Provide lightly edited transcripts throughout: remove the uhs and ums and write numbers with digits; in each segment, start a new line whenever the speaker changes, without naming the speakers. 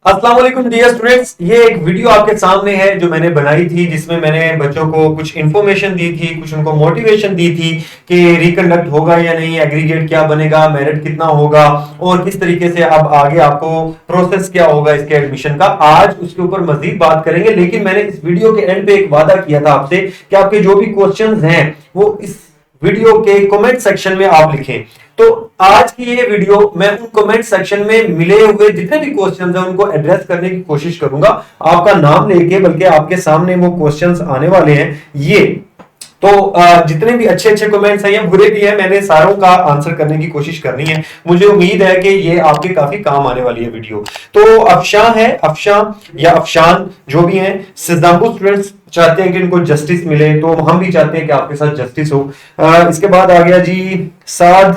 अस्सलाम वालेकुम dear students, ये एक वीडियो आपके सामने है जो मैंने बनाई थी, जिसमें मैंने बच्चों को कुछ इन्फॉर्मेशन दी थी, कुछ उनको मोटिवेशन दी थी कि रिकंडक्ट होगा या नहीं, एग्रीगेट क्या बनेगा, मेरिट कितना होगा और किस तरीके से अब आगे आपको प्रोसेस क्या होगा इसके एडमिशन का। आज उसके ऊपर मजीद बात करेंगे, लेकिन मैंने इस वीडियो के एंड पे एक वादा किया था आपसे कि आपके जो भी क्वेश्चंस हैं वो इस वीडियो के कमेंट सेक्शन में आप लिखें। तो आज की ये वीडियो मैं उन कमेंट सेक्शन में मिले हुए जितने भी क्वेश्चंस हैं उनको एड्रेस करने की कोशिश करूंगा, आपका नाम लेके, बल्कि आपके सामने वो क्वेश्चंस आने वाले हैं। ये तो जितने भी अच्छे अच्छे कमेंट्स हैं या बुरे भी हैं, मैंने सारों का आंसर करने की कोशिश करनी है। मुझे उम्मीद है कि ये आपके काफी काम आने वाली है वीडियो। तो अफशान या अफशान जो भी हैं, सिद्धांपुर स्टूडेंट्स चाहते हैं कि इनको जस्टिस मिले, तो हम भी चाहते हैं कि आपके साथ जस्टिस हो। इसके बाद आ गया जी साथ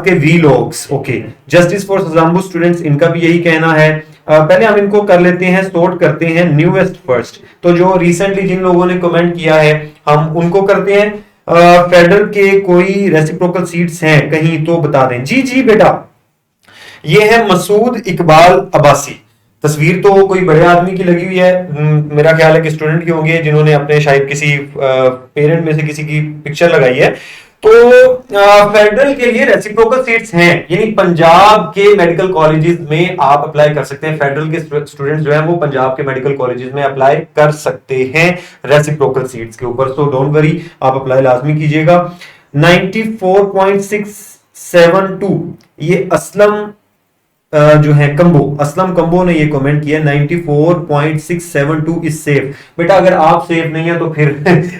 के vlogs, okay, justice for SZABMU students, इनका भी यही कहना है। पहले हम इनको कर लेते हैं, सॉर्ट करते हैं न्यूएस्ट फर्स्ट। तो जो रिसेंटली जिन लोगों ने कमेंट किया है हम उनको करते हैं। फेडरल के कोई रेसिप्रोकल सीट्स हैं कहीं तो बता दें। जी जी बेटा, ये है मसूद इकबाल अब्बासी। तस्वीर तो कोई बड़े आदमी की लगी हुई है, मेरा ख्याल है कि स्टूडेंट की होंगे जिन्होंने अपने शायद किसी पेरेंट में से किसी की पिक्चर लगाई है। तो फेडरल के लिए रेसिप्रोकल सीट्स हैं, यानी पंजाब के मेडिकल कॉलेजेस में आप अप्लाई कर सकते हैं। फेडरल के स्टूडेंट्स जो हैं वो पंजाब के मेडिकल कॉलेजेस में अप्लाई कर सकते हैं रेसिप्रोकल सीट्स के ऊपर। सो डोंट वरी, आप अप्लाई लाजमी कीजिएगा। 94.672 ये जो है असलम कंबो ने ये कमेंट किया। 94.672 इज सेफ। बेटा अगर आप सेफ नहीं है तो फिर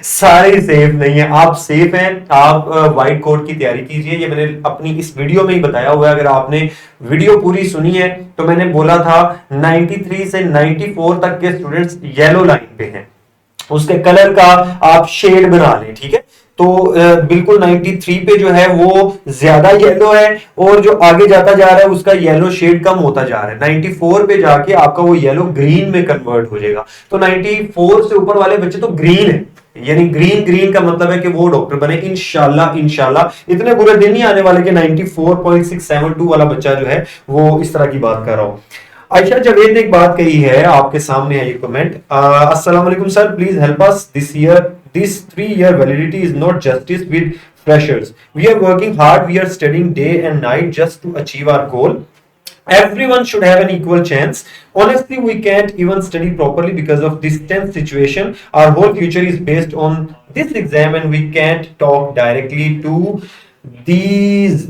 सारे सेफ नहीं है। आप सेफ हैं, आप व्हाइट कोट की तैयारी कीजिए। ये मैंने अपनी इस वीडियो में ही बताया हुआ है। अगर आपने वीडियो पूरी सुनी है तो मैंने बोला था 93 से 94 तक के स्टूडेंट्स येलो लाइन पे हैं, उसके कलर का आप शेड बना लें, ठीक है। तो बिल्कुल 93 पे जो है वो ज्यादा येलो है और जो आगे जाता जा रहा है उसका येलो शेड कम होता जा रहा है। 94 पे जाके आपका वो येलो ग्रीन में कन्वर्ट हो जाएगा। तो 94 से ऊपर वाले बच्चे तो ग्रीन है, यानी ग्रीन का मतलब है कि वो डॉक्टर बने इंशाल्लाह। इतने बुरे दिन नहीं आने वाले कि 94.672 वाला बच्चा जो है वो इस तरह की बात कर रहा हो। आयशा जावेद ने एक बात कही है, आपके सामने है ये कमेंट। अस्सलाम वालेकुम sir, please help us this 3-year validity is not justice with freshers. We are working hard, we are studying day and night just to achieve our goal. Everyone should have an equal chance. Honestly, we can't even study properly because of this tense situation. Our whole future is based on this exam and we can't talk directly to these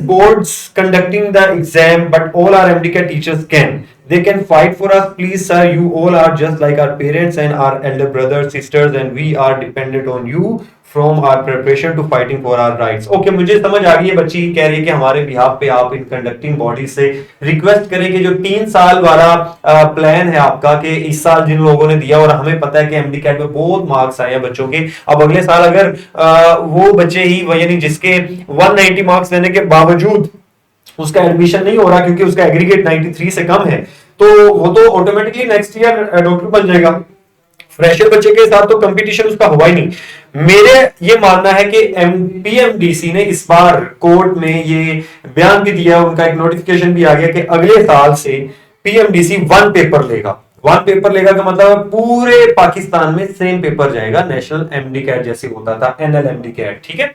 boards conducting the exam, but all our MDCAT teachers can. They can fight for us. Please sir, you all are just like our parents and our elder brothers, sisters, and we are dependent on you from our preparation to fighting for our rights. Okay, मुझे समझ आ गई है। बच्ची कह रही है कि हमारे बिहाफ पे आप इन कंडक्टिंग बॉडी से रिक्वेस्ट करें कि जो 3 साल वाला प्लान है आपका, कि इस साल जिन लोगों ने दिया और हमें पता है कि एमडीकैट में बहुत मार्क्स आए हैं बच्चों के, अब अगले साल अगर वो बच्चे ही यानी जिसके 190 मार्क्स लेने के बावजूद उसका एडमिशन नहीं हो रहा क्योंकि उसका एग्रीगेट 93 से कम है, तो वो तो ऑटोमेटिकली नेक्स्ट ईयर डॉक्टर बन जाएगा। फ्रेशर बच्चे के साथ तो कंपटीशन उसका हुआ ही नहीं। मेरे ये मानना है कि पीएमडीसी ने इस बार कोर्ट में ये बयान भी दिया, उनका एक नोटिफिकेशन भी आ गया कि अगले साल से पीएमडीसी वन पेपर लेगा का मतलब पूरे पाकिस्तान में सेम पेपर जाएगा, नेशनल एमडी कैट जैसे होता था एनएलएमडी कैट, ठीक है।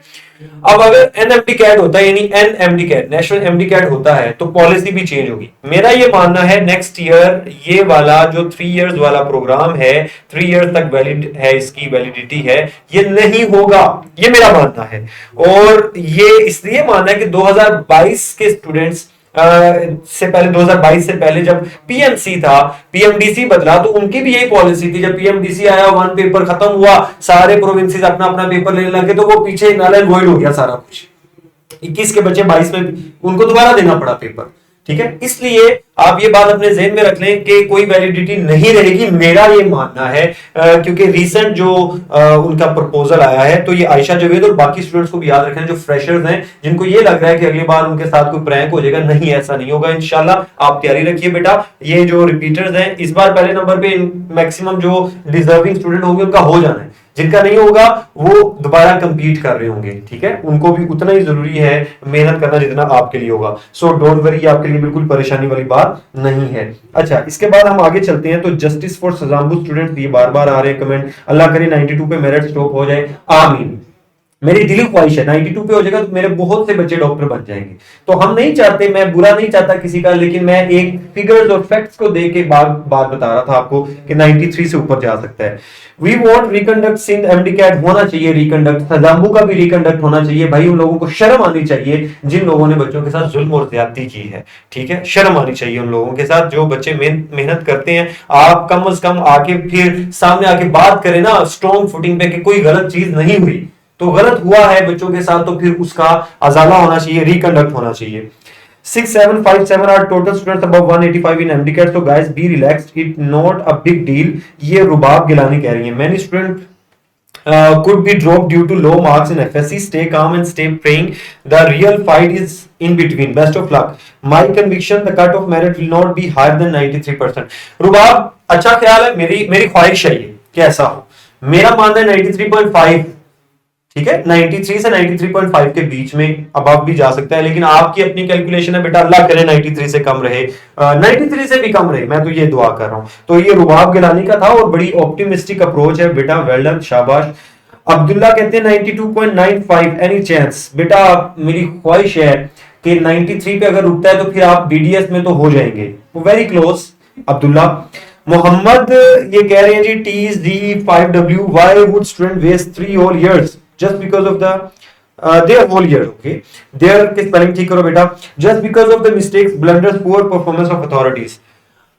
अब अगर एनएमडी कैट होता है यानी NMD CAT national MD CAT होता है तो पॉलिसी भी चेंज होगी। मेरा ये मानना है नेक्स्ट ईयर ये वाला जो 3 इयर्स वाला प्रोग्राम है, 3 इयर्स तक वैलिड है, इसकी वैलिडिटी है, ये नहीं होगा, ये मेरा मानना है। और ये इसलिए मानना है कि 2022 के स्टूडेंट्स से पहले 2022 से पहले जब पीएमसी था, पीएमडीसी बदला, तो उनकी भी यही पॉलिसी थी। जब पीएमडीसी आया, वन पेपर खत्म हुआ, सारे प्रोविंसेस अपना अपना पेपर लेने लगे, तो वो पीछे नल एंड वॉइड हो गया सारा कुछ। 21 के बच्चे 22 में उनको दोबारा देना पड़ा पेपर, ठीक है। इसलिए आप ये बात अपने ज़हन में रख लें कि कोई वैलिडिटी नहीं रहेगी, मेरा ये मानना है। क्योंकि रिसेंट जो उनका प्रपोजल आया है, तो ये आयशा जावेद और बाकी स्टूडेंट्स को भी याद रखना, जो फ्रेशर्स हैं जिनको ये लग रहा है कि अगली बार उनके साथ कोई प्रैंक हो जाएगा, नहीं, ऐसा नहीं होगा इंशाल्लाह। आप तैयारी रखिए बेटा। ये जो रिपीटर्स हैं, इस बार पहले नंबर पे मैक्सिमम जो डिजर्विंग स्टूडेंट होंगे उनका हो जाना है। जिनका नहीं होगा वो दोबारा कंपीट कर रहे होंगे, ठीक है, उनको भी उतना ही जरूरी है मेहनत करना जितना आपके लिए होगा। सो डोंट वरी, आपके लिए बिल्कुल परेशानी वाली बात नहीं है। अच्छा, इसके बाद हम आगे चलते हैं। तो जस्टिस फॉर सजाम्बू स्टूडेंट, ये बार बार आ रहे हैं कमेंट, अल्लाह करे 92 पे मेरिट स्टॉप हो जाए, आमीन। मेरी दिली ख्वाहिश है 92 पे हो जाएगा तो मेरे बहुत से बच्चे डॉक्टर बन जाएंगे। तो हम नहीं चाहते, मैं बुरा नहीं चाहता किसी का, लेकिन मैं एक फिगर्स और फैक्ट्स को देख के बात बता रहा था आपको कि 93 से ऊपर जा सकता है। We want reconduct Sindh MDCAT, होना चाहिए रिकंडक्ट, सजाम्बू का भी रिकंडक्ट होना चाहिए। भाई उन लोगों को शर्म आनी चाहिए जिन लोगों ने बच्चों के साथ जुल्म और ज्यादती की है, ठीक है, शर्म आनी चाहिए उन लोगों के साथ जो बच्चे मेहनत करते हैं। आप कम से कम आके फिर सामने आके बात करें ना स्ट्रॉन्ग फुटिंग पे कि कोई गलत चीज नहीं हुई, तो गलत हुआ है बच्चों के साथ तो फिर उसका अजाला होना चाहिए, रिकंडक्ट होना चाहिए। 6757 are total students above 185 in MDCAT, so guys be relaxed, it not a big deal. ये रुबाब गिलानी कह रही है। Many student could be dropped due to low marks in FSC. Stay calm and stay praying. The real fight is in between. Best of luck. My conviction, the cut of merit will not be higher than 93%. रुबाब, अच्छा ख्याल है, मेरी ख्वाहिश है ये कि ऐसा हो। मेरा मानना है 93.5, ठीक है, 93 से 93.5 के बीच में अब आप भी जा सकता है, लेकिन आपकी अपनी कैलकुलेशन है बेटा, अल्लाह करे 93 से कम रहे, 93 से भी कम रहे, मैं तो ये दुआ कर रहा हूं। तो ये रुबाब गिलानी का था और बड़ी ऑप्टिमिस्टिक अप्रोच है बेटा, वेल डन, शाबाश। अब्दुल्ला कहते हैं 92.95, एनी चांस? बेटा मेरी ख्वाहिश है कि 93 पे अगर रुकता है तो फिर आप बीडीएस में तो हो जाएंगे, वेरी क्लोज अब्दुल्ला। मोहम्मद ये कह रहे हैं जी TZ5W, why would student waste 3 whole years just because of the their whole year, okay, their के स्पेलिंग ठीक करो बेटा, just because of the mistakes, blunders, poor performance of authorities।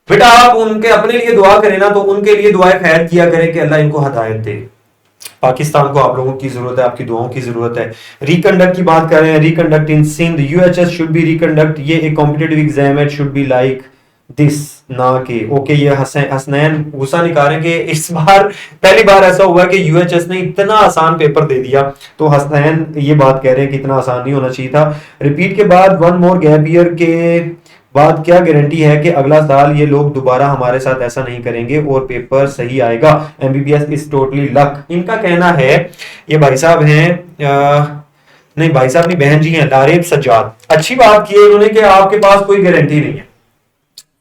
बेटा आप उनके अपने लिए दुआ करें ना, तो उनके लिए दुआएं खैर किया करें कि अल्लाह इनको हदायत दे। पाकिस्तान को आप लोगों की जरूरत है, आपकी दुआओं की जरूरत है। रिकंडक्ट की बात कर रहे हैं, reconduct in Sindh, UHS should be reconduct, ये एक कॉम्पिटिटिव एग्जाम है, शुड बी लाइक दिस ना के ओके। ये हसनैन गुस्सा निकाल रहे कि इस बार पहली बार ऐसा हुआ कि यूएचएस ने इतना आसान पेपर दे दिया, तो हसनैन ये बात कह रहे हैं कि इतना आसान नहीं होना चाहिए था। रिपीट के बाद वन मोर गैप ईयर के बाद क्या गारंटी है कि अगला साल ये लोग दोबारा हमारे साथ ऐसा नहीं करेंगे और पेपर सही आएगा? एमबीबीएस इज टोटली लक, इनका कहना है। ये भाई साहब हैं, नहीं भाई साहब नहीं, बहन जी हैं, लारेब सज्जाद। अच्छी बात की है इन्होंने कि आपके पास कोई गारंटी नहीं है,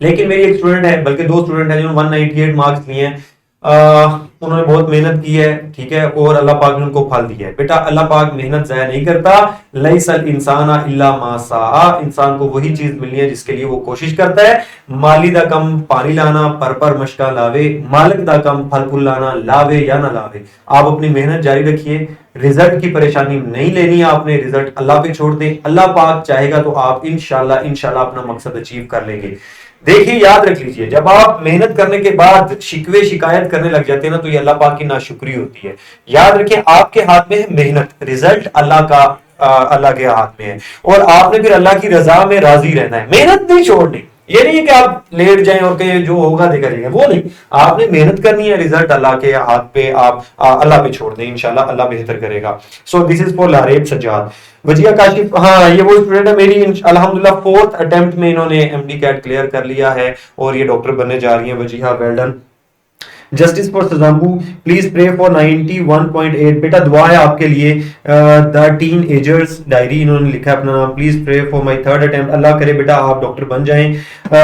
लेकिन मेरी एक स्टूडेंट है, बल्कि 2 स्टूडेंट हैं जिन्होंने 198 मार्क्स लिए हैं, उन्होंने बहुत मेहनत की है, ठीक है, और अल्लाह पाक ने उनको फल दिया है। बेटा अल्लाह पाक मेहनत ज़ाया नहीं करता, लैसल इंसाना इल्ला मा सा, इंसान को वही चीज मिलनी है जिसके लिए वो कोशिश करता है। माली दा कम पानी लाना, पर मशका लावे, मालिक दा कम फल फूल लाना, लावे या ना लावे। आप अपनी मेहनत जारी रखिए, रिजल्ट की परेशानी नहीं लेनी है आपने, रिजल्ट अल्लाह पे छोड़ दें, अल्लाह पाक चाहेगा तो आप इंशाल्लाह अपना मकसद अचीव कर लेंगे। देखिए याद रख लीजिए, जब आप मेहनत करने के बाद शिकवे शिकायत करने लग जाते हैं ना, तो ये अल्लाह पाक की नाशुक्री होती है। याद रखिए आपके हाथ में है मेहनत, रिजल्ट अल्लाह के हाथ में है, और आपने फिर अल्लाह की रजा में राजी रहना है, मेहनत नहीं छोड़नी। ये नहीं है कि आप लेट जाएं और कहीं जो होगा देखा जाएगा, वो नहीं, आपने मेहनत करनी है, रिजल्ट अल्लाह के हाथ पे, आप अल्लाह पे छोड़ दें, इंशाल्लाह अल्लाह बेहतर करेगा। So this is for Laraib Sajjad. Wajiya Kashif, हाँ ये वो स्टूडेंट है मेरी, अल्हम्दुलिल्लाह 4th अटेम्प्ट में इन्होंने एमडीकैट क्लियर कर लिया है और ये डॉक्टर बनने जा रही हैं। Wajiya well done. Justice for SZABMU, please pray for 91.8। बेटा दुआ है आपके लिए। द टीन एजर्स डायरी इन्होंने लिखा है अपना नाम, please pray for my 3rd attempt. अल्लाह करे बेटा आप डॉक्टर बन जाएं।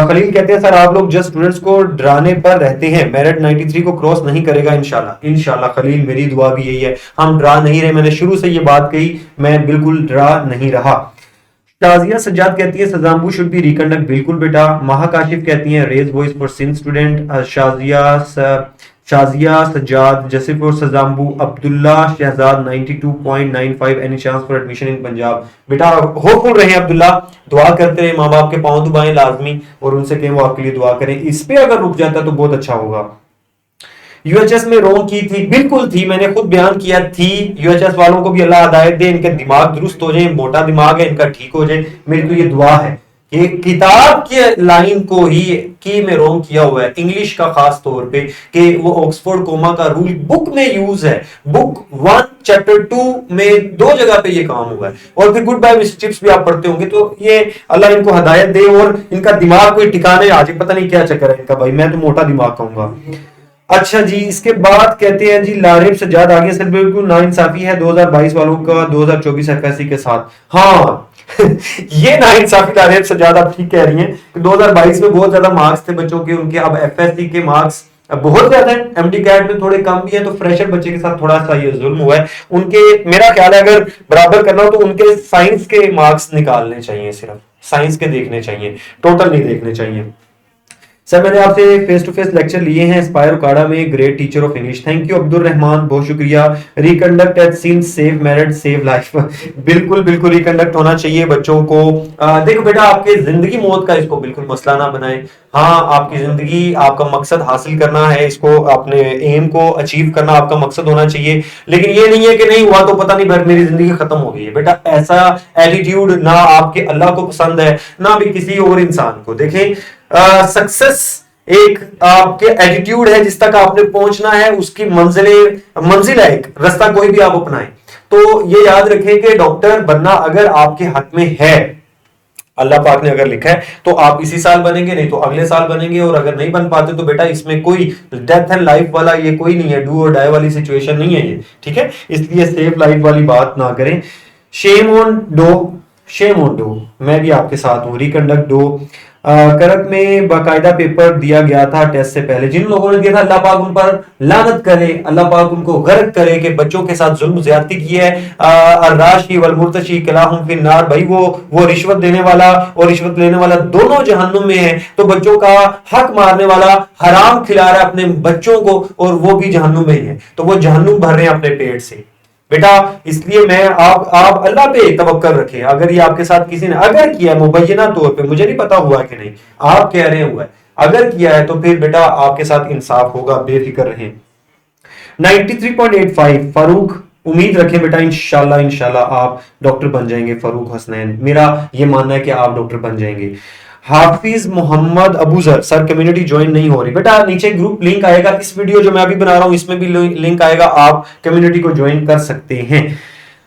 खलील कहते हैं सर आप लोग जस्ट स्टूडेंट्स को डराने पर रहते हैं, मेरिट 93 को क्रॉस नहीं करेगा इंशाल्लाह खलील, मेरी दुआ भी यही है, हम डरा नहीं रहे, मैंने शुरू से ये बात कही, मैं बिल्कुल डरा नहीं रहा। शाजिया सज्जाद कहती है सजाम्बू शुड बी रिकंडक्ट, बिल्कुल बेटा। महाकाशिफ कहती हैं raise voice for Sindh student. Shazia Sajjad जैसे for SZABMU. Abdullah Shahzad 92.95, any chance for admission in Punjab? बेटा होपफुल रहे अब्दुल्ला, दुआ करते रहे, माँ बाप के पांव दुबाएं लाजमी और उनसे कहें वो आपके लिए दुआ करें। इस पे अगर रुक जाता तो बहुत अच्छा होगा। यूएचएस में रोंग की थी, बिल्कुल थी, मैंने खुद बयान किया थी। यूएचएस वालों को भी अल्लाह हिदायत दे, इनके दिमाग दुरुस्त हो जाए, मोटा दिमाग है इनका ठीक हो जाए, मेरी तो ये दुआ है कि किताब के लाइन को ही की में रोंग किया हुआ है, इंग्लिश का खास तौर पे, कि वो ऑक्सफोर्ड कोमा का रूल बुक में यूज है, बुक 1 चैप्टर 2 में 2 जगह पे ये काम हुआ है, और फिर गुड बाय मिस्टेक्स भी आप पढ़ते होंगे, तो ये अल्लाह इनको हिदायत दे और इनका दिमाग कोई ठिकाने आ जाए, पता नहीं क्या चक्कर है इनका भाई, मैं तो मोटा दिमाग कहूंगा। अच्छा जी, इसके बाद कहते हैं जी लारिब सज्जाद आगे से बिल्कुल नाइंसाफी है 2022 वालों का 2024 एफएससी के साथ। हाँ ये नाइंसाफी लारिब सज्जाद आप ठीक कह रही हैं कि 2022 में बहुत ज्यादा मार्क्स थे बच्चों के, उनके अब एफएससी के मार्क्स बहुत ज्यादा है, एमडी कैट में थोड़े कम भी है, तो फ्रेशर बच्चे के साथ थोड़ा सा ये जुल्म हुआ है उनके। मेरा ख्याल है अगर बराबर करना हो तो उनके साइंस के मार्क्स निकालने चाहिए, सिर्फ साइंस के देखने चाहिए, टोटल नहीं देखने चाहिए। सर मैंने आपसे फेस टू फेस लेक्चर लिए हैं एस्पायर उकाड़ा में, great teacher of English, thank you Abdul Rahman, बहुत शुक्रिया। Reconduct at seen save merit save life बिल्कुल बिल्कुल रिकंडक्ट होना चाहिए बच्चों को। देखो बेटा, आपके जिंदगी मौत का इसको बिल्कुल मसला ना बनाए। हाँ, आपकी जिंदगी, आपका मकसद हासिल करना है, इसको अपने एम को अचीव करना आपका मकसद होना चाहिए, लेकिन ये नहीं है कि नहीं हुआ तो पता नहीं भाई मेरी जिंदगी खत्म हो गई है। बेटा ऐसा एटीट्यूड ना आपके अल्लाह को पसंद है ना भी किसी और इंसान को। देखें, सक्सेस एक आपके एटीट्यूड है, जिस तक आपने पहुंचना है उसकी मंजिल है, एक रास्ता कोई भी आप अपनाएं। तो ये याद रखें कि डॉक्टर बनना अगर आपके हक में है, अल्लाह पाक ने अगर लिखा है तो आप इसी साल बनेंगे, नहीं तो अगले साल बनेंगे, और अगर नहीं बन पाते तो बेटा इसमें कोई डेथ एंड लाइफ वाला ये कोई नहीं है, डू और डाई वाली सिचुएशन नहीं है ये, ठीक है। इसलिए सेफ लाइफ वाली बात ना करें। Shame on do, shame on do, मैं भी आपके साथ हूँ, रिकंडक्ट डो। करक में बाकायदा पेपर दिया गया था टेस्ट से पहले, जिन लोगों ने दिया था अल्लाह पाक उन पर लानत करे, अल्लाह पाक उनको गर्क करे कि बच्चों के साथ जुल्म ज्यादती की है। अर्राशी वल मुर्तशी कलाहुम फिन नार, भाई वो रिश्वत देने वाला और रिश्वत लेने वाला दोनों जहन्नुम में है, तो बच्चों का हक मारने वाला हराम खिला रहा है अपने बच्चों को और वो भी जहन्नुम में ही है, तो वो जहन्नुम भर रहे हैं अपने पेट से बेटा। इसलिए मैं आप अल्लाह पे तवक्कल रखें। अगर ये आपके साथ किसी ने अगर किया है मुबैना तौर पे, मुझे नहीं पता हुआ कि नहीं, आप कह रहे हुआ है, अगर किया है तो फिर बेटा आपके साथ इंसाफ होगा, बेफिक्र रहें। 93.85 फारूक, उम्मीद रखें बेटा इंशाल्लाह इंशाल्लाह आप डॉक्टर बन जाएंगे फारूक हसनैन, मेरा ये मानना है कि आप डॉक्टर बन जाएंगे। Hafiz Muhammad Abuzar, sir community join नहीं हो रही, बेटा नीचे ग्रुप लिंक आएगा, इस वीडियो जो मैं अभी बना रहा हूं इसमें भी लिंक आएगा, आप कम्युनिटी को ज्वाइन कर सकते हैं।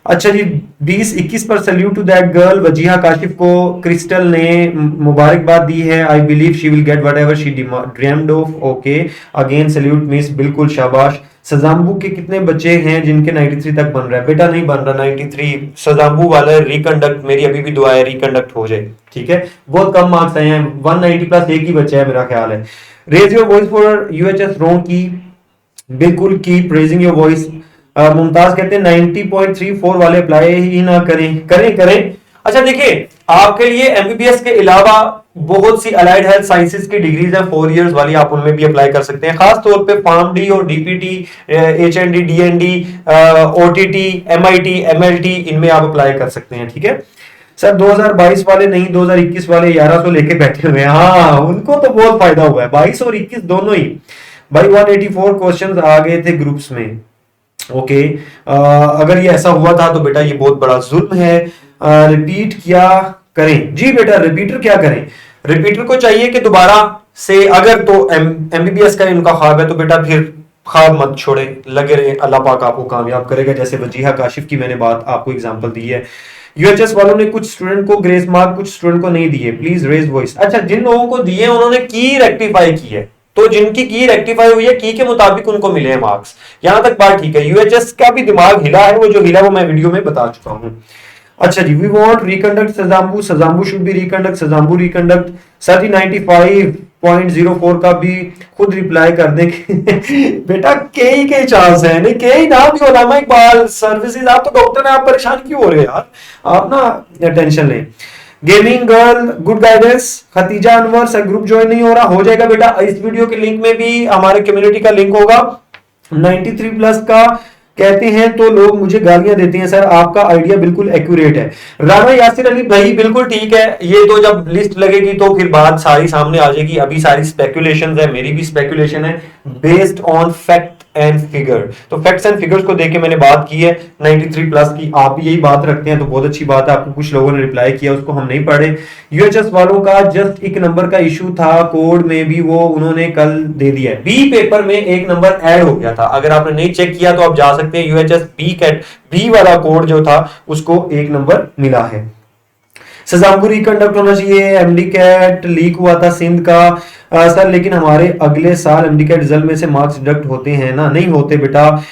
अच्छा जी, 2021 पर salute to that girl Wajiha Kashif को क्रिस्टल ने मुबारकबाद दी है, I believe she will get whatever she dreamed of, okay again salute miss, बिल्कुल शाबाश। सजाम्बू के कितने बच्चे हैं जिनके 93 तक बन रहा है? बेटा नहीं बन रहा 93, सजाम्बू वाला रिकंडक्ट, मेरी अभी भी दुआ है रिकंडक्ट हो जाए, ठीक है। बहुत कम मार्क्स आए हैं, 190 प्लस एक ही बच्चा है मेरा ख्याल है। Raise your voice for UHS wrong की, बिल्कुल keep raising your voice. Mumtaz कहते हैं 90.34 वाले अप्लाई ही ना करें, करें करें। अच्छा देखिए, आपके लिए एमबीबीएस के अलावा बहुत सी अलाइड हेल्थ साइंसेज की डिग्रीज हैं 4 इयर्स वाली, आप उनमें भी अप्लाई कर सकते हैं, खास तौर पे फार्म डी और DPT, HND, DND, OTT, MIT, MLT, इनमें आप अप्लाई कर सकते हैं, ठीक है। सर 2022 वाले नहीं, 2021 वाले 1100 लेके बैठे हुए हैं, हाँ उनको तो बहुत फायदा हुआ है, 22 और 21 दोनों ही भाई। 184 क्वेश्चंस आ गए थे ग्रुप्स में, ओके। अगर ये ऐसा हुआ था तो बेटा ये बहुत बड़ा जुल्म है। रिपीट क्या करें? जी बेटा रिपीटर क्या करें, रिपीटर को चाहिए कि दोबारा से, अगर तो एमबीबीएस का इनका ख्वाब है तो बेटा फिर ख्वाब मत छोड़े, लगे रहे, अल्लाह पाक आपको कामयाब करेगा। जैसे वजीहा काशिफ की मैंने बात आपको एग्जांपल दी है। यूएचएस वालों ने कुछ स्टूडेंट को ग्रेस मार्क, कुछ स्टूडेंट को नहीं दिए, प्लीज रेज वॉइस। अच्छा, जिन लोगों को दिए उन्होंने की रेक्टिफाई की है, तो जिनकी की रेक्टिफाई हुई है की के मुताबिक उनको मिले हैं मार्क्स, यहां तक बात ठीक है। यूएचएस का भी दिमाग हिला है, वो जो हिला वो मैं वीडियो में बता चुका हूं। अच्छा जी, we want reconduct SZABMU, SZABMU should be reconduct, SZABMU reconduct. Sir जी 95.04 का भी खुद रिप्लाई कर दे बेटा के चांस है, नहीं के ही ना भी उलामा इकबाल सर्विसेज, आप तो डॉक्टर हैं, आप परेशान क्यों हो रहे हैं यार, आप ना टेंशन लें। Gaming girl good guidance, Khatija Anwar, sir group join नहीं हो रहा, हो जाएगा बेटा, इस वीडियो के लिंक में भी हमारे कम्युनिटी का लिंक होगा। 93 प्लस का कहते हैं तो लोग मुझे गालियां देते हैं, सर आपका आइडिया बिल्कुल एक्यूरेट है। राना यासिर अली भाई बिल्कुल ठीक है, ये तो जब लिस्ट लगेगी तो फिर बात सारी सामने आ जाएगी, अभी सारी स्पेकुलेशंस है, मेरी भी स्पेकुलेशन है based on fact and figure, तो फैक्ट्स एंड फिगर्स को देख के मैंने बात की है 93 प्लस की। आप भी यही बात रखते हैं तो बहुत अच्छी बात है, आपको कुछ लोगों ने रिप्लाई किया उसको हम नहीं पढ़े। यूएचएस वालों का जस्ट एक नंबर का इशू था, कोड में भी वो उन्होंने कल दे दिया है, बी पेपर में एक नंबर ऐड हो गया था, अगर आपने नहीं चेक किया तो आप जा सकते हैं, यूएचएस बी कैट बी वाला कोड जो था उसको एक नंबर मिला है। सजाम्बू रिकंडक्ट होना चाहिए। एमडी कैट लीक हुआ था सिंध का। सर लेकिन हमारे अगले साल एमडी कैट रिजल्ट में से मार्क्स डिडक्ट होते हैं ना? नहीं होते बेटा।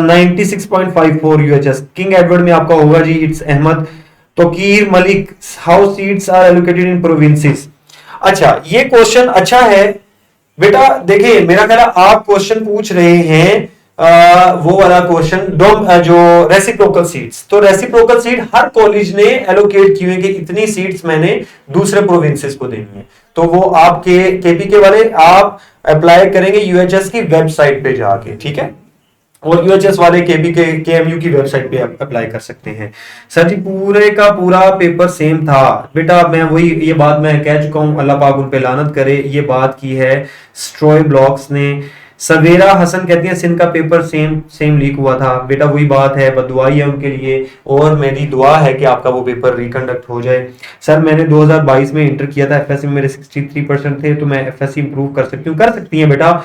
96.54 यूएचएस किंग एडवर्ड में आपका होगा जी। It's Ahmed Tauqeer Malik. How seats are allocated in provinces. अच्छा ये क्वेश्चन अच्छा है बेटा। देखिए मेरा ख्याल है आप क्वेश्चन पूछ रहे हैं वो वाला क्वेश्चन जो रेसिप्रोकल सीट्स। तो रेसिप्रोकल सीट हर कॉलेज ने एलोकेट की हुई कि इतनी सीट्स मैंने दूसरे प्रोविंसेस को देनी है। तो वो आपके केपीके वाले आप अप्लाई करेंगे यूएचएस की वेबसाइट पे जाके, ठीक है। और यूएचएस वाले केपीके केएमयू की वेबसाइट पे अप्लाई कर सकते हैं। सर जी पूरे का पूरा पेपर सेम था बेटा। मैं वही ये बात मैं कह चुका हूं, अल्लाह पाक उन पे लानत करे। ये बात की है स्ट्रॉय ब्लॉक्स ने। सवेरा हसन कहती है सिंध का पेपर सेम लीक हुआ था बेटा। वही बात है, बदुआई है उनके लिए और मेरी दुआ है कि आपका वो पेपर रिकंडक्ट हो जाए। सर मैंने 2022 में इंटर किया था, एफएससी में मेरे 63% थे, तो मैं एफएससी इंप्रूव कर सकती हूँ। कर सकती हैं बेटा,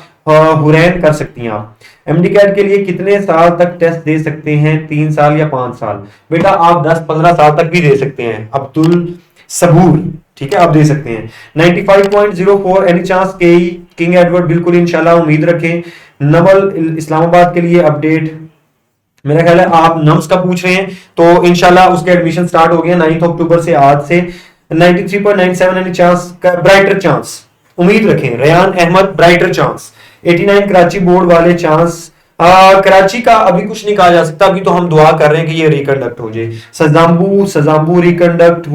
हुरैन कर सकती हैं आप। एमडी कैट के लिए कितने साल तक टेस्ट दे सकते हैं? 3 साल या 5 साल? बेटा आप 10-15 साल तक भी दे सकते हैं। अब्दुल सबूर, ठीक है, आप दे सकते हैं। 95.04 एनी चांस के किंग एडवर्ड? बिल्कुल इंशाल्लाह, उम्मीद रखें। नवल इस्लामाबाद के लिए अपडेट, मेरा ख्याल है आप नम्स का पूछ रहे हैं, तो इंशाल्लाह उसके एडमिशन स्टार्ट हो गए 9 अक्टूबर से, आज से। 93.97 एनी चांस का ब्राइटर चांस, उम्मीद रखें। Rayan Ahmed brighter chance. 89 Karachi board वाले चांस। कराची का अभी कुछ नहीं कहा जा सकता, अभी तो हम दुआ कर रहे हैं कि ये रिकंडक्ट हो जाए। SZABMU reconduct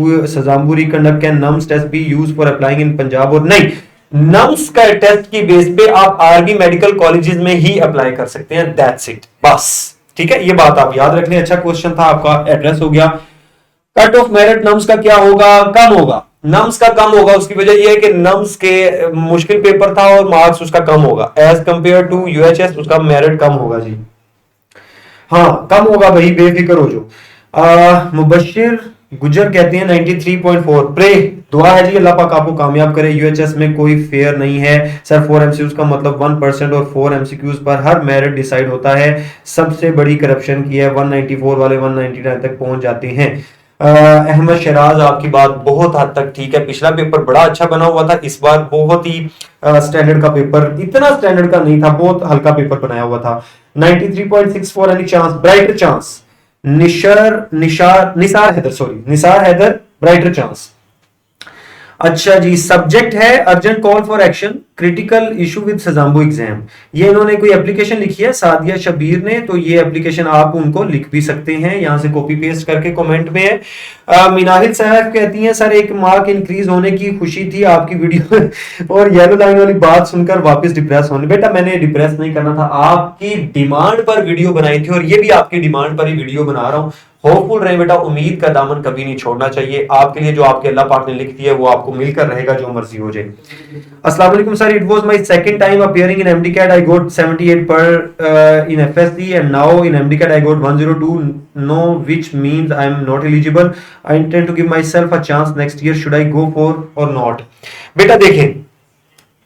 can NUMS test be used for applying in Punjab? और नहीं, नम्स का टेस्ट की बेस पे आप आरबी मेडिकल कॉलेजेस में ही अप्लाई कर सकते हैं, दैट्स इट, बस, ठीक है। ये बात आप याद रखने। अच्छा क्वेश्चन था आपका, एड्रेस हो गया। कट ऑफ मेरिट नम्स का क्या होगा? कम होगा। नम्स का कम होगा, उसकी वजह यह है कि नम्स के मुश्किल पेपर था और मार्क्स उसका कम होगा एज कंपेयर टू यूएचएस, उसका मेरिट कम होगा जी। हाँ कम होगा भाई, बेफिक्र हो जो। मुबशिर गुजर कहते हैं 93.4 प्रे दुआ है जी, अल्लाह पाक आपको कामयाब करे। यूएचएस में कोई फेयर नहीं है सर। 4 एमसीक्यूज का मतलब 1% और 4 एमसीक्यूज पर हर मेरिट डिसाइड होता है। सबसे बड़ी करप्शन की है, 194 वाले 199 तक पहुंच जाते हैं। अहमद शराज आपकी बात बहुत हद तक ठीक है। पिछला पेपर बड़ा अच्छा बना हुआ था, इस बार बहुत ही स्टैंडर्ड का पेपर, इतना स्टैंडर्ड का नहीं था, बहुत हल्का पेपर बनाया हुआ था। 93.64 any chance, brighter chance. Nisar Haider brighter chance. अच्छा जी, सब्जेक्ट है urgent call for action critical issue with SZABMU exam. ये इन्होंने कोई एप्लीकेशन लिखी है सादिया शबीर ने, तो ये एप्लीकेशन आप उनको लिख भी सकते हैं, यहां से कॉपी पेस्ट करके कमेंट में है। मिनाहिल साहब कहती हैं सर 1 मार्क इंक्रीज होने की खुशी थी आपकी वीडियो और येलो लाइन वाली बात सुनकर वापस डिप्रेस होने। बेटा मैंने डिप्रेस नहीं करना था, आपकी डिमांड पर वीडियो बनाई थी और ये भी आपकी डिमांड पर ही वीडियो बना रहा हूं। होपफुल रहे बेटा, उम्मीद का दामन कभी नहीं छोड़ना चाहिए। आपके लिए जो आपके अल्लाह पाक ने लिख दिया है वो आपको मिलकर रहेगा, जो मर्जी हो जाए। अस्सलाम वालेकुम sir, it was my second time appearing in MDCAT. I got 78 per in FSc and now in MDCAT I got 102, no which means I am not eligible. I intend to give myself a chance next year, should I go for or not? बेटा देखें,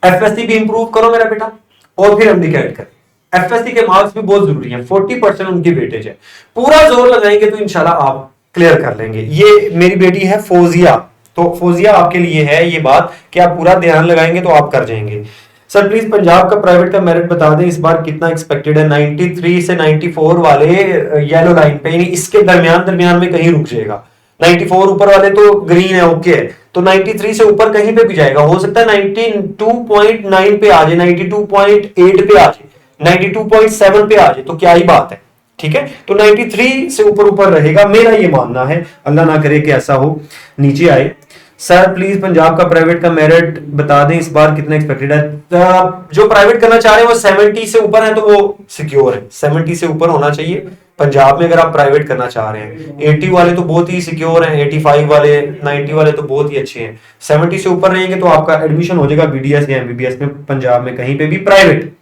FSc भी improve करो मेरा बेटा और फिर MDCAT करें। FSc के मार्क्स भी बहुत जरूरी हैं, 40% उनकी वेटेज है। पूरा जोर लगाएंगे तो इंशाल्लाह आप क्लियर कर लेंगे। ये मेरी बेटी है फौजिया, तो फौजिया आपके लिए है ये बात कि आप पूरा ध्यान लगाएंगे तो आप कर जाएंगे। सर प्लीज पंजाब का प्राइवेट का मेरिट बता दें, इस बार कितना एक्सपेक्टेड है? 93 से 94 वाले येलो लाइन पे, इसके दरमियान में कहीं रुक जाएगा। 94 ऊपर वाले तो ग्रीन है, ओके है, तो 93 से ऊपर कहीं पे भी जाएगा। हो सकता है 92.9 पे आ जाए, 92.8 पे आ जाए, 92.7 पे आ जाए, तो क्या ही बात है, ठीक है। तो 93 से ऊपर रहेगा, मेरा ये मानना है, अल्लाह ना करे कि ऐसा हो नीचे आए। सर प्लीज पंजाब का प्राइवेट का मेरिट बता दें, इस बार कितना एक्सपेक्टेड है? जो प्राइवेट करना चाह रहे हैं वो 70 से ऊपर है तो वो सिक्योर है, 70 से ऊपर होना चाहिए पंजाब में अगर आप प्राइवेट करना चाह रहे हैं। 80 वाले तो बहुत ही सिक्योर हैं, 85 वाले, 90 वाले तो बहुत ही अच्छे हैं। 70 से ऊपर रहेंगे तो आपका एडमिशन हो जाएगा बीडीएस या एमबीबीएस में, पंजाब में कहीं पे भी प्राइवेट।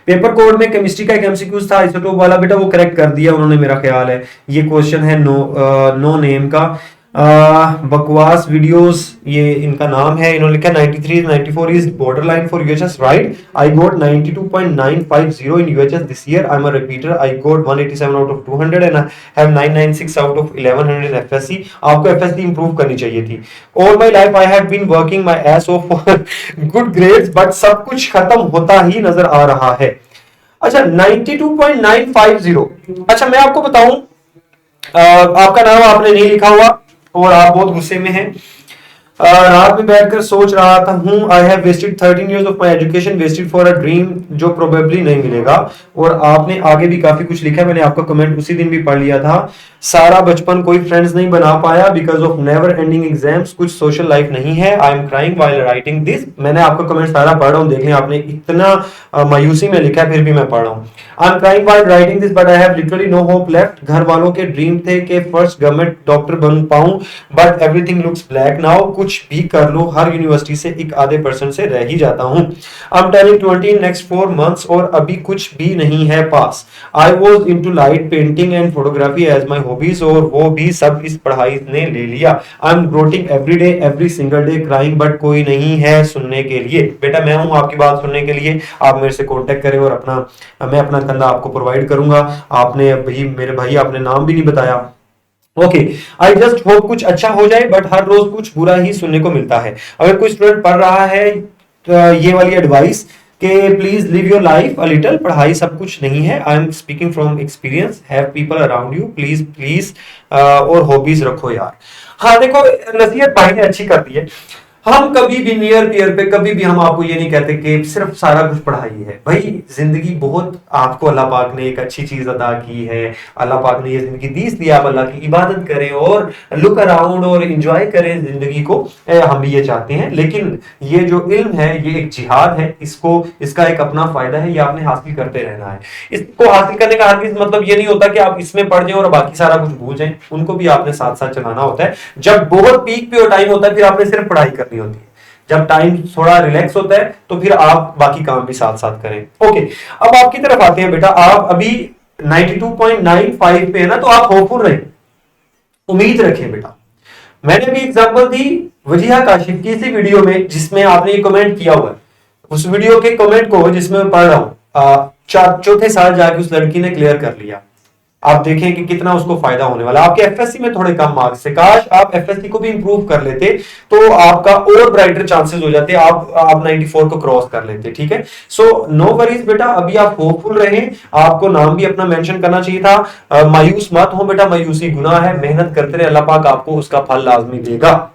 पेपर कोड में केमिस्ट्री का एक एमसीक्यूज था आइसोटोप वाला, बेटा वो करेक्ट कर दिया उन्होंने मेरा ख्याल है। ये क्वेश्चन है नो नेम का। बकवास वीडियोस, ये इनका नाम है, इन्होंने लिखा 93 94 is border line for UHS, right? I got 92.950 in UHS this year, I am a repeater, I got 187 out of 200 and I have 996 out of 1100 in FSC. आपको एफएससी इंप्रूव करनी चाहिए थी। All my life I have been working my ass off for good grades, but सब कुछ खत्म होता ही नजर आ रहा है। अच्छा 92.950, अच्छा मैं आपको बताऊं, आपका नाम आपने नहीं लिखा हुआ और आप बहुत गुस्से में हैं। रात में बैठकर सोच रहा था हूं, I have wasted 13 years of my education, wasted for a dream जो प्रोबेबली नहीं मिलेगा। और आपने आगे भी काफी कुछ लिखा है, मैंने आपका कमेंट उसी दिन भी पढ़ लिया था। सारा बचपन कोई फ्रेंड्स नहीं बना पाया because of never ending exams, कुछ सोशल लाइफ नहीं है, आई am crying while writing this. मैंने आपका कमेंट सारा पढ़ रहा हूं, देख लें, आपने इतना मायूसी में लिखा है, फिर भी मैं पढ़ रहा हूं। I am crying while writing this but I have literally no hope left. घर वालों के ड्रीम थे कि फर्स्ट गवर्नमेंट डॉक्टर बन पाऊं, but everything looks black now. कुछ भी कर लो, हर यूनिवर्सिटी से एक आधे % से रह ही जाता हूं। I am turning 20 next 4 months और अभी कुछ भी नहीं है पास। I was into light painting and photography as my hobbies और वो भी सब इस पढ़ाई ने ले लिया। I am rotting every day every single day crying, but कोई नहीं है सुनने के लिए। बेटा मैं हूं आपकी बात सुनने के लिए, आप मेरे से कांटेक्ट करें और मैं अपना कंधा आपको प्रोवाइड करूंगा। आपने भाई, मेरे भाई, आपने नाम भी नहीं बताया। ओके, आई जस्ट होप कुछ अच्छा हो जाए, बट हर रोज कुछ बुरा ही सुनने को मिलता है। अगर कोई स्टूडेंट पढ़ रहा है तो ये वाली एडवाइस कि please live your life a little, पढ़ाई सब कुछ नहीं है। I am speaking from experience, have people around you, please please और हॉबीज रखो यार। हाँ देखो, नसीहत भाई ने अच्छी कर दी है। हम कभी भी नियर पियर पे कभी भी हम आपको ये नहीं कहते कि सिर्फ सारा कुछ पढ़ाई है। भाई जिंदगी बहुत आपको अल्लाह पाक ने एक अच्छी चीज अदा की है, अल्लाह पाक ने ये जिंदगी दी, इसलिए आप अल्लाह की इबादत करें और लुक अराउंड और एंजॉय करें जिंदगी को। हम भी ये चाहते हैं, लेकिन ये जो इल्म है ये एक जिहाद है, इसका एक अपना फायदा है, ये आपने हासिल करते रहना है। इसको हासिल करने का हरगिज़ मतलब ये नहीं होता कि आप इसमें पढ़ जाएं और बाकी सारा कुछ भूल जाएं, उनको भी आपने साथ साथ चलाना होता है। जब बहुत पीक पे टाइम होता है फिर आपने सिर्फ पढ़ाई करनी होती है, जब टाइम थोड़ा रिलैक्स होता है तो फिर आप बाकी काम भी साथ साथ करें। ओके, अब आपकी तरफ आते हैं बेटा। आप अभी 92.95 पे है ना, तो आप होपफुल रहे, उम्मीद रखें बेटा। मैंने भी एग्जांपल दी वजीहा काशिफ की इसी वीडियो में जिसमें आपने ये कमेंट किया हुआ है, उस वीडियो के कमेंट को जिसमें मैं पढ़ रहा हूं, चौथे साल जाके उस लड़की ने क्लियर कर लिया। आप देखें कि कितना उसको फायदा होने वाला। आपके एफएससी में थोड़े कम मार्क्स है, काश आप एफएससी को भी इंप्रूव कर लेते तो आपका और ब्राइटर चांसेस हो जाते, आप 94 को क्रॉस कर लेते। ठीक है, सो नो वरीज बेटा, अभी आप होपफुल रहें। आपको नाम भी अपना मेंशन करना चाहिए था। मायूस मत हो बेटा, मायूसी गुनाह है, मेहनत करते रहे, अल्लाह पाक आपको उसका फल लाजमी देगा।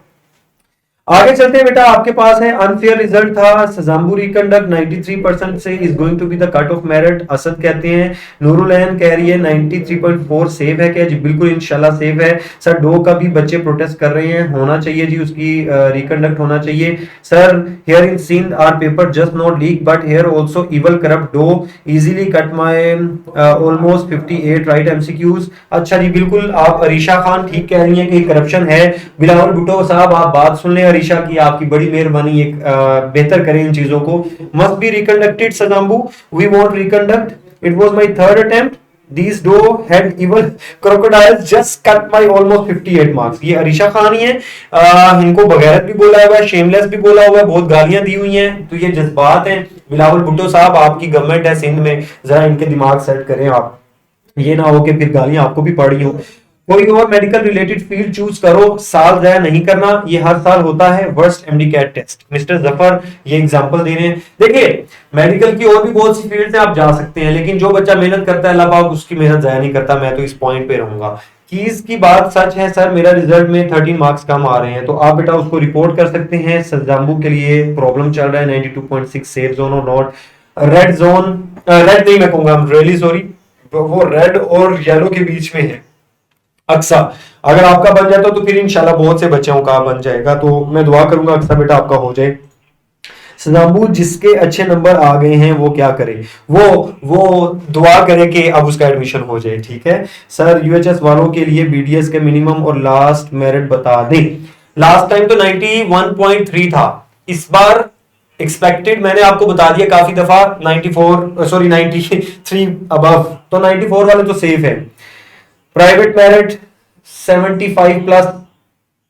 आगे चलते हैं बेटा, आपके पास है अनफेयर रिजल्ट था, सजाम्बू रिकंडक्ट 93% से is going to be the cut off merit, Asad कहते हैं। नूरुलैन कह रही है 93.4 सेव है क्या? जी बिल्कुल इंशाल्लाह सेव है सर। डो का भी बच्चे प्रोटेस्ट कर रहे हैं, होना चाहिए जी, उसकी रिकंडक्ट होना चाहिए sir. Here in Sindh are paper just not leak but here also evil corrupt do easily cut my almost 58 right MCQs. अच्छा जी बिल्कुल, आप अरीशा खान ठीक कह रही हैं कि करप्शन है। बिलावल भुट्टो साहब आप बात सुन लें अरीशा की, आपकी बड़ी मेहरबानी, एक बेहतर करें इन चीजों को। मस्ट बी रिकंडक्टेड सजाम्बू, we want reconduct, it was my third attempt, these do had evil crocodiles just cut my almost 58 marks। ये अरीशा खान ही है, इनको बगैरत भी बोला हुआ है, शेमलेस भी बोला हुआ है, बहुत गालियां दी हुई हैं, तो ये जज्बात हैं। बिलावल भुट्टो साहब आपकी गवर्नमेंट है सिंध में, जरा इनके दिमाग सेट करें आप, ये ना हो कि फिर गालियां आपको भी पड़ रही हो। कोई और मेडिकल रिलेटेड फील्ड चूज करो, साल जाया नहीं करना, ये हर साल होता है worst MD CAT test. Mister Zafar ये एग्जांपल दे रहे हैं। देखिए मेडिकल की और भी बहुत सी फील्ड से आप जा सकते हैं, लेकिन जो बच्चा मेहनत करता है अल्लाह पाक उसकी मेहनत जाया नहीं करता। मैं तो इस पॉइंट पे रहूंगा। कीज की बात सच है सर, मेरा रिजल्ट में 13 मार्क्स कम आ रहे हैं, तो आप बेटा उसको रिपोर्ट कर सकते हैं। सजाम्बू के लिए प्रॉब्लम चल रहा है, 92.6 सेफ जोन और नॉट रेड जोन, रेड नहीं मैं कहूंगा, रियली सॉरी, वो रेड और येलो के बीच में है। अक्सा अगर आपका बन जाता तो फिर इंशाल्लाह बहुत से बच्चों का बन जाएगा, तो मैं दुआ करूंगा अक्सा बेटा आपका हो जाए। सजाम्बू जिसके अच्छे नंबर आ गए हैं वो क्या करे? वो दुआ करे कि अब उसका एडमिशन हो जाए। ठीक है सर, यूएचएस वालों के लिए बीडीएस के मिनिमम और लास्ट मेरिट बता दें। लास्ट टाइम तो 91.3 था, इस बार एक्सपेक्टेड मैंने आपको बता दिया काफी दफा 93 अबव, तो 94 वाले तो सेफ है। प्राइवेट मेरिट 75 प्लस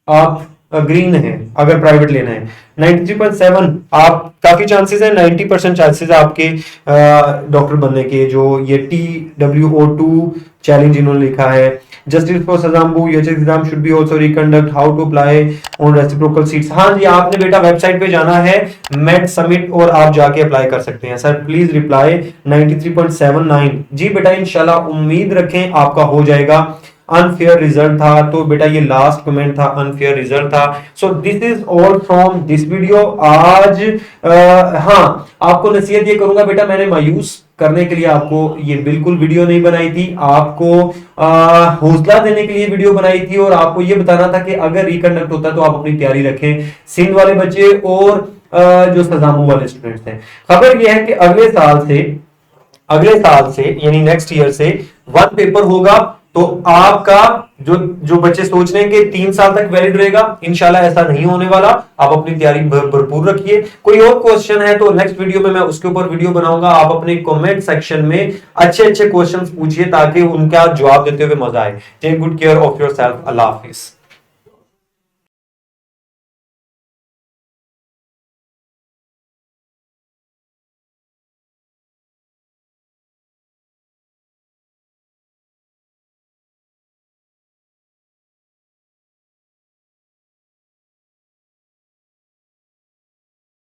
आप ग्रीन है अगर प्राइवेट लेना है। 93.7 आप काफी चांसेस है, 90% चांसेस है आपके डॉक्टर बनने के। जो ये TWO2 चैलेंज इन्होंने लिखा है, जस्टिस फॉर सजाम्बू UHS exam should be also reconduct, how to apply on reciprocal seats. हाँ जी, आपने बेटा वेबसाइट पे जाना है मेड समिट और आप जाके अप्लाई कर सकते हैं। Sir please reply 93.79। जी बेटा इंशाल्लाह उम्मीद रखें आपका हो जाएगा। अनफेयर रिजल्ट था, तो बेटा ये लास्ट कमेंट था, अनफेयर रिजल्ट था। सो this is all from this video आज। हाँ आपको नसीहत ये करूंगा बेटा, मैंने मायूस करने के लिए आपको ये बिल्कुल वीडियो नहीं बनाई थी, आपको हौसला देने के लिए वीडियो बनाई थी और आपको ये बताना था कि अगर रिकंडक्ट होता है तो आप अपनी तैयारी रखें। सिंध वाले बच्चे और जो सजामू वाले स्टूडेंट्स हैं, खबर यह है कि अगले साल से यानी नेक्स्ट ईयर से वन पेपर होगा। तो आपका जो जो बच्चे सोच रहे हैं कि 3 साल तक वैलिड रहेगा, इंशाल्लाह ऐसा नहीं होने वाला। आप अपनी तैयारी भरपूर रखिए। कोई और क्वेश्चन है तो नेक्स्ट वीडियो में मैं उसके ऊपर वीडियो बनाऊंगा। आप अपने कमेंट सेक्शन में अच्छे अच्छे क्वेश्चंस पूछिए ताकि उनका जवाब देते हुए मजा आए। Take good care of yourself. अल्लाह हाफिज।